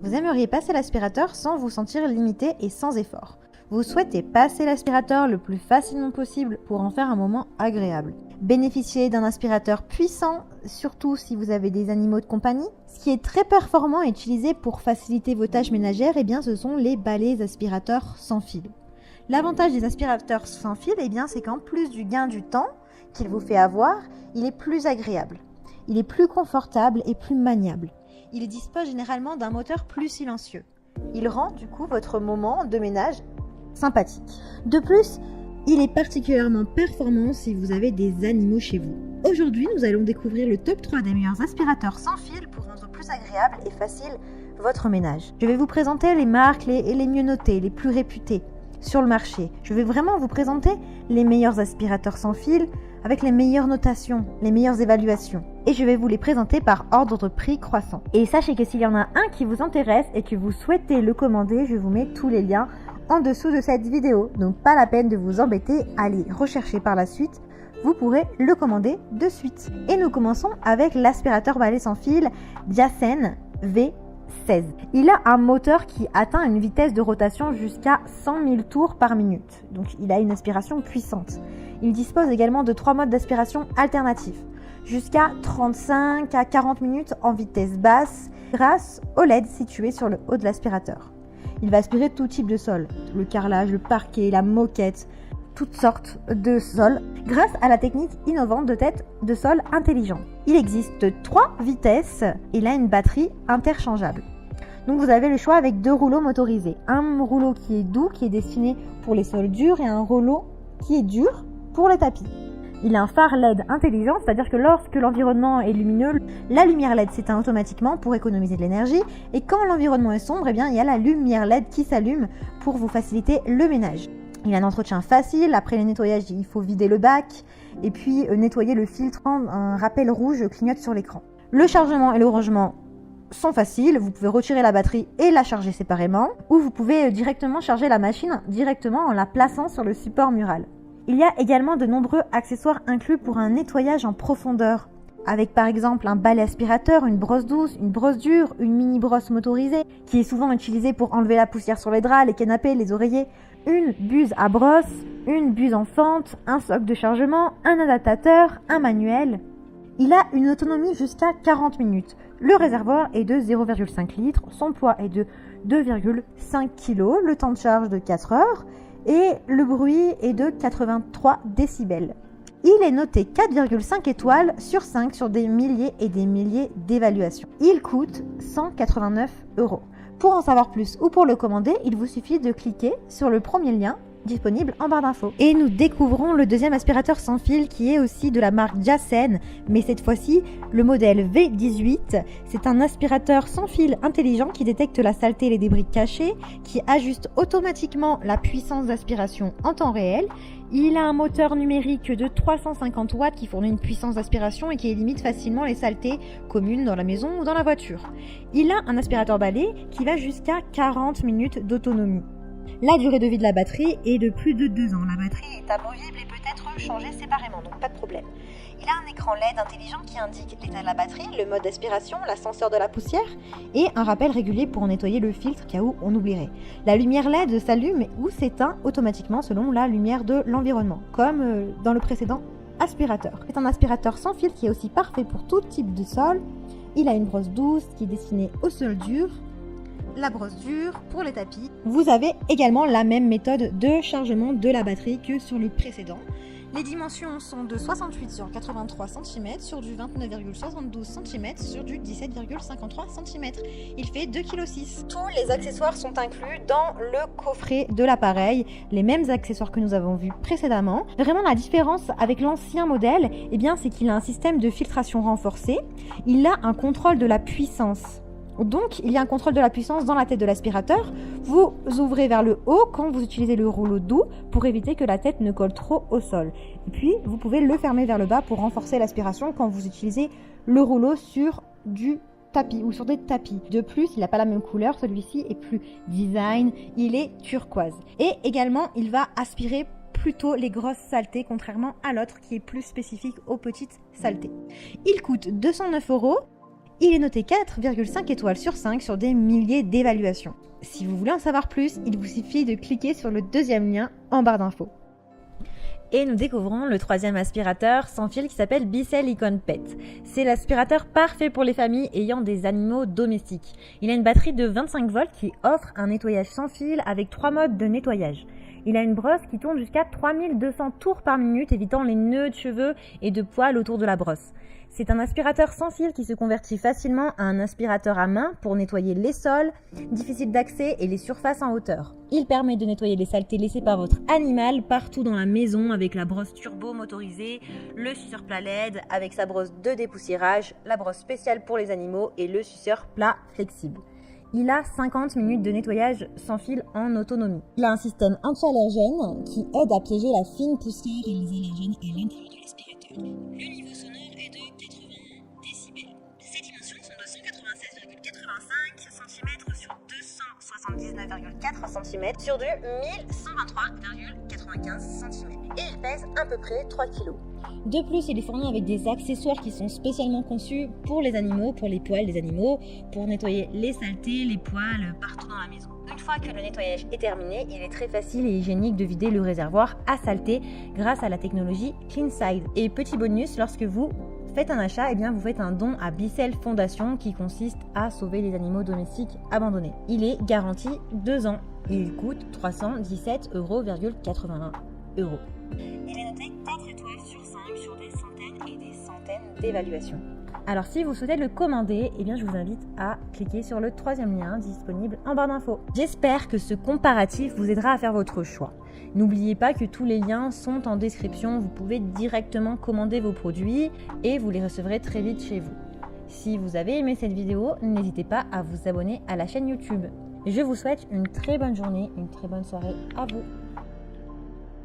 Vous aimeriez passer l'aspirateur sans vous sentir limité et sans effort. Vous souhaitez passer l'aspirateur le plus facilement possible pour en faire un moment agréable. Bénéficiez d'un aspirateur puissant, surtout si vous avez des animaux de compagnie. Ce qui est très performant et utilisé pour faciliter vos tâches ménagères, ce sont les balais aspirateurs sans fil. L'avantage des aspirateurs sans fil, c'est qu'en plus du gain du temps qu'il vous fait avoir, il est plus agréable. Il est plus confortable et plus maniable. Il dispose généralement d'un moteur plus silencieux. Il rend du coup votre moment de ménage sympathique. De plus, il est particulièrement performant si vous avez des animaux chez vous. Aujourd'hui, nous allons découvrir le top 3 des meilleurs aspirateurs sans fil pour rendre plus agréable et facile votre ménage. Je vais vous présenter les marques les mieux notées, les plus réputées sur le marché. Je vais vraiment vous présenter les meilleurs aspirateurs sans fil avec les meilleures notations, les meilleures évaluations. Et je vais vous les présenter par ordre de prix croissant. Et sachez que s'il y en a un qui vous intéresse et que vous souhaitez le commander, je vous mets tous les liens en dessous de cette vidéo. Donc pas la peine de vous embêter, allez rechercher par la suite. Vous pourrez le commander de suite. Et nous commençons avec l'aspirateur balai sans fil Dyson V16. Il a un moteur qui atteint une vitesse de rotation jusqu'à 100 000 tours par minute. Donc il a une aspiration puissante. Il dispose également de 3 modes d'aspiration alternatifs, jusqu'à 35 à 40 minutes en vitesse basse grâce au LED situé sur le haut de l'aspirateur. Il va aspirer tout type de sol, le carrelage, le parquet, la moquette, toutes sortes de sols, grâce à la technique innovante de tête de sol intelligent. Il existe 3 vitesses et il a une batterie interchangeable. Donc vous avez le choix avec 2 rouleaux motorisés. Un rouleau qui est doux, qui est destiné pour les sols durs, et un rouleau qui est dur pour les tapis. Il a un phare LED intelligent, c'est-à-dire que lorsque l'environnement est lumineux, la lumière LED s'éteint automatiquement pour économiser de l'énergie. Et quand l'environnement est sombre, il y a la lumière LED qui s'allume pour vous faciliter le ménage. Il a un entretien facile. Après le nettoyage, il faut vider le bac et puis nettoyer le filtre. Un rappel rouge clignote sur l'écran. Le chargement et le rangement sont faciles. Vous pouvez retirer la batterie et la charger séparément, ou vous pouvez directement charger la machine en la plaçant sur le support mural. Il y a également de nombreux accessoires inclus pour un nettoyage en profondeur, avec par exemple un balai aspirateur, une brosse douce, une brosse dure, une mini brosse motorisée qui est souvent utilisée pour enlever la poussière sur les draps, les canapés, les oreillers, une buse à brosse, une buse en fente, un socle de chargement, un adaptateur, un manuel. Il a une autonomie jusqu'à 40 minutes. Le réservoir est de 0,5 litres, son poids est de 2,5 kg, le temps de charge de 4 heures et le bruit est de 83 décibels. Il est noté 4,5 étoiles sur 5 sur des milliers et des milliers d'évaluations. Il coûte 189 €. Pour en savoir plus ou pour le commander, il vous suffit de cliquer sur le premier lien disponible en barre d'infos. Et nous découvrons le deuxième aspirateur sans fil qui est aussi de la marque Dyson, mais cette fois-ci le modèle V18. C'est un aspirateur sans fil intelligent qui détecte la saleté et les débris cachés, qui ajuste automatiquement la puissance d'aspiration en temps réel. Il a un moteur numérique de 350 watts qui fournit une puissance d'aspiration et qui élimine facilement les saletés communes dans la maison ou dans la voiture. Il a un aspirateur balai qui va jusqu'à 40 minutes d'autonomie. La durée de vie de la batterie est de plus de 2 ans. La batterie est amovible et peut être changée séparément, donc pas de problème. Il a un écran LED intelligent qui indique l'état de la batterie, le mode d'aspiration, l'ascenseur de la poussière et un rappel régulier pour nettoyer le filtre cas où on oublierait. La lumière LED s'allume ou s'éteint automatiquement selon la lumière de l'environnement, comme dans le précédent aspirateur. C'est un aspirateur sans fil qui est aussi parfait pour tout type de sol. Il a une brosse douce qui est destinée au sol dur, la brosse dure pour les tapis. Vous avez également la même méthode de chargement de la batterie que sur le précédent. Les dimensions sont de 68 sur 83 cm sur du 29,72 cm sur du 17,53 cm. Il fait 2,6 kg. Tous les accessoires sont inclus dans le coffret de l'appareil, les mêmes accessoires que nous avons vus précédemment. Vraiment la différence avec l'ancien modèle, c'est qu'il a un système de filtration renforcé. Il a un contrôle de la puissance. Donc, il y a un contrôle de la puissance dans la tête de l'aspirateur. Vous ouvrez vers le haut quand vous utilisez le rouleau doux pour éviter que la tête ne colle trop au sol. Et puis, vous pouvez le fermer vers le bas pour renforcer l'aspiration quand vous utilisez le rouleau sur du tapis ou sur des tapis. De plus, il n'a pas la même couleur. Celui-ci est plus design. Il est turquoise. Et également, il va aspirer plutôt les grosses saletés, contrairement à l'autre qui est plus spécifique aux petites saletés. Il coûte 209 €. Il est noté 4,5 étoiles sur 5 sur des milliers d'évaluations. Si vous voulez en savoir plus, il vous suffit de cliquer sur le deuxième lien en barre d'infos. Et nous découvrons le troisième aspirateur sans fil qui s'appelle Bissell Icon Pet. C'est l'aspirateur parfait pour les familles ayant des animaux domestiques. Il a une batterie de 25 volts qui offre un nettoyage sans fil avec 3 modes de nettoyage. Il a une brosse qui tourne jusqu'à 3200 tours par minute, évitant les nœuds de cheveux et de poils autour de la brosse. C'est un aspirateur sans fil qui se convertit facilement à un aspirateur à main pour nettoyer les sols, difficiles d'accès et les surfaces en hauteur. Il permet de nettoyer les saletés laissées par votre animal partout dans la maison avec la brosse turbo motorisée, le suceur plat LED avec sa brosse de dépoussiérage, la brosse spéciale pour les animaux et le suceur plat flexible. Il a 50 minutes de nettoyage sans fil en autonomie. Il a un système anti-allergène qui aide à piéger la fine poussière et les allergènes à l'intérieur de l'aspirateur. Le niveau sonore est de 80 décibels. Ses dimensions sont de 196,85 cm sur 279,4 cm sur du 1123,95 cm. Et il pèse à peu près 3 kg. De plus, il est fourni avec des accessoires qui sont spécialement conçus pour les animaux, pour les poils des animaux, pour nettoyer les saletés, les poils partout dans la maison. Une fois que le nettoyage est terminé, il est très facile et hygiénique de vider le réservoir à saleté grâce à la technologie CleanSide. Et petit bonus, lorsque vous faites un achat, eh bien vous faites un don à Bissell Fondation qui consiste à sauver les animaux domestiques abandonnés. Il est garanti 2 ans et il coûte 317,81 €. Il est noté 4 étoiles sur 5 sur des centaines et des centaines d'évaluations. Alors si vous souhaitez le commander, eh bien je vous invite à cliquer sur le troisième lien disponible en barre d'infos. J'espère que ce comparatif vous aidera à faire votre choix. N'oubliez pas que tous les liens sont en description, vous pouvez directement commander vos produits et vous les recevrez très vite chez vous. Si vous avez aimé cette vidéo, n'hésitez pas à vous abonner à la chaîne YouTube. Je vous souhaite une très bonne journée, une très bonne soirée à vous.